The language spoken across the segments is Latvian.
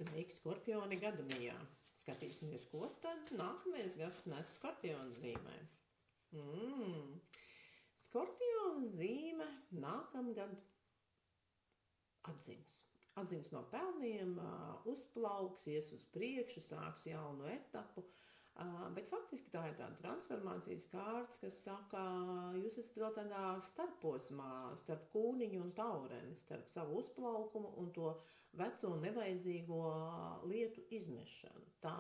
Sveiki, Skorpioni gadamijā! Skatīsimies, ko tad nākamais gads nes Skorpiona zīmē. Skorpiona zīme nākamgad atzims no pelniem, uzplauks, ies uz priekšu, sāks jaunu etapu. Bet faktiski tā ir tāda transformācijas kārtas, kas saka, jūs esat vēl tādā starposmā, starp kūniņu un taureni, starp savu uzplaukumu un to veco nevajadzīgo lietu izmešanu. Tā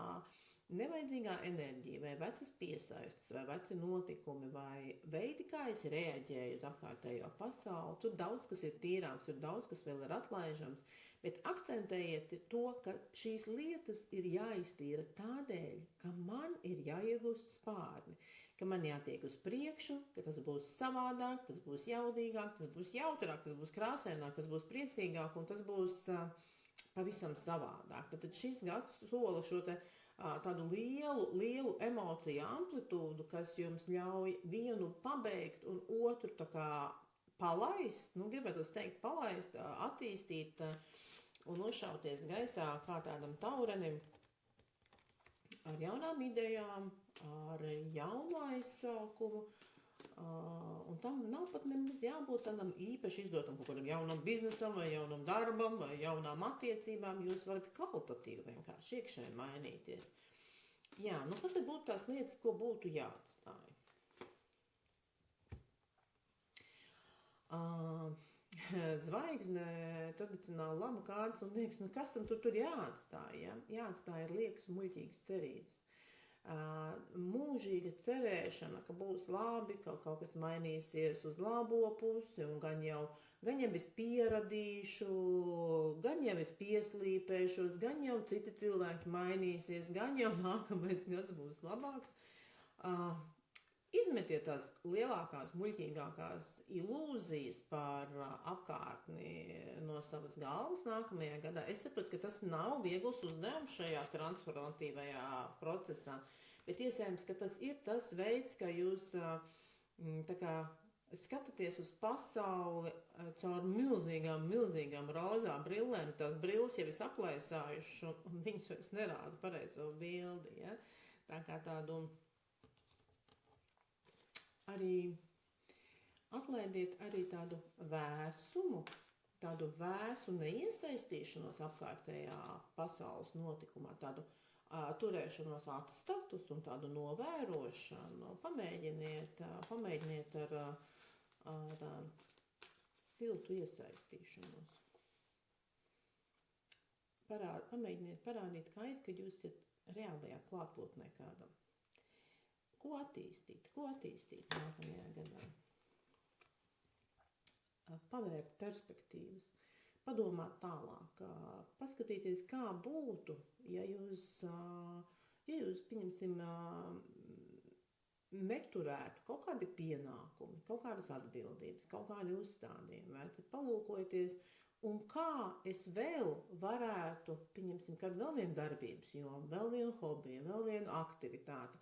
nevajadzīgā enerģija, vai vecas piesaistes, vai veci notikumi, vai veidi, kā es reaģēju uz apkārtējo pasauli, tur daudz kas ir tīrāms, tur daudz kas vēl ir atlaižams, bet akcentējiet to, ka šīs lietas ir jāiztīra tādēļ, ka man ir jāiegūst spārni, ka man jātiek uz priekšu, ka tas būs savādāk, tas būs jaudīgāk, tas būs jautrāk, tas būs krāsaināk, tas būs priecīgāk un tas būs pavisam savādāk. Tad šis gads sola šo tādu lielu emociju amplitūdu, kas jums ļauj vienu pabeigt un otru tā kā palaist, gribētu teikt palaist, attīstīt un nošauties gaisā kā tādam taurenim ar jaunām idejām, ar jaunu aizsākumu. Un tam nav pat nemaz jābūt tādam īpaši izdotam kaut kādam jaunam biznesam vai jaunam darbam vai jaunām attiecībām. Jūs varat kvalitatīvi vienkārši iekšēji mainīties. Jā, kas tad būtu tās lietas, ko būtu jāatstāj? Zvaigzne, tradicionāli laba kārtas un liekas, kas tam tur jāatstāj? Ja? Jāatstāj ir liekas muļķīgas cerības. Mūžīga cerēšana, ka būs labi, ka kaut kas mainīsies uz labo pusi un gan jau es pieradīšu, gan jau es pieslīpēšos, gan jau citi cilvēki mainīsies, gan jau nākamais gads būs labāks. Izmetiet tās lielākās, muļķīgākās ilūzijas par apkārtni no savas galvas nākamajā gadā. Es sapratu, ka tas nav viegls uzdevums šajā transformatīvajā procesā, bet iespējams, ka tas ir tas veids, ka jūs tā kā skatāties uz pasauli caur milzīgām rozā brillēm. Tās brilles jau ir aplaisājuši un viņas vairs nerāda pareizo bildi. Ja? Tā kā tādu arī atlaidiet arī tādu vēsumu, tādu vēsu neiesaistīšanos apkārtējā pasaules notikumā, tādu turēšanos atstatus un tādu novērošanu. Pamēģiniet ar siltu iesaistīšanos. Pamēģiniet parādīt, kā ir, kad jūs esat reālajā klātbūtnē kādam. Ko attīstīt nākamajā gadā? Pavērt perspektīvas, padomāt tālāk, paskatīties, kā būtu, ja jūs pieņemsim, neturētu kaut kādi pienākumi, kaut kādas atbildības, kaut kādi uzstādījumi, veci, palūkojieties, un kā es vēl varētu, pieņemsim, kādu vēl vienu darbības jomu, vēl vienu hobiju, vēl vienu aktivitāti.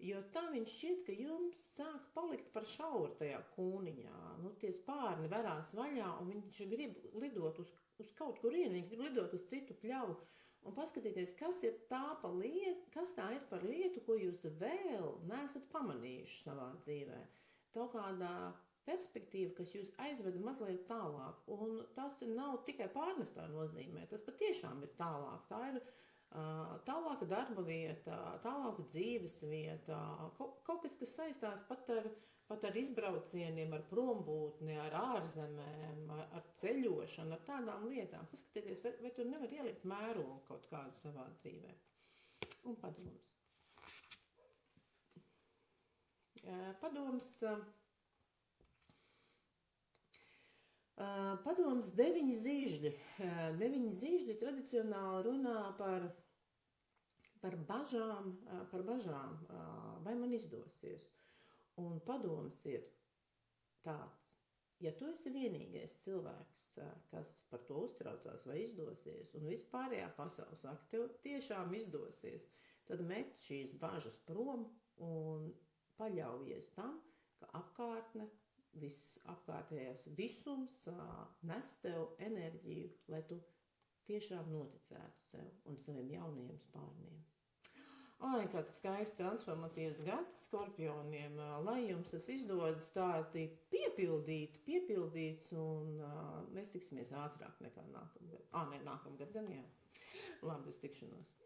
Jo tā viņš šķiet, ka jums sāk palikt par šauru tajā kūniņā. Tie spārni verās vaļā un viņš grib lidot uz kaut kurieni, viņš grib lidot uz citu pļavu un paskatīties, kas tā ir par lietu, ko jūs vēl neesat pamanījuši savā dzīvē. Tā kādā perspektīva, kas jūs aizveda mazliet tālāk, un tas nav tikai pārnestā nozīmē, tas patiešām ir tālāk. Tā ir tālāka darba vieta, tālāka dzīves vieta, kaut kas saistās pat ar izbraucieniem, ar prombūtni, ar ārzemēm, ar ceļošanu, ar tādām lietām. Paskatieties, vai tur nevar ielikt mērogu kaut kādu savā dzīvē. Un padoms. Padoms 9 zīžļi. 9 zīžļi tradicionāli runā par bažām, vai man izdosies. Un padoms ir tāds, ja tu esi vienīgais cilvēks, kas par to uztraucās, vai izdosies, un vispārējā pasaule saka, tev tiešām izdosies, tad met šīs bažas prom un paļaujies tam, ka apkārtne, viss apkārtējais visums nes tev enerģiju, lai tu tiešām noticētu sev un saviem jaunajiem spārniem. Ai, kāds skaists transformatīvs gads skorpioniem, lai jums tas izdodas tādi piepildīts, un mēs tiksimies ātrāk nekā nākamgad. Nē, nākamgad gan jā. Labi, uz tikšanos.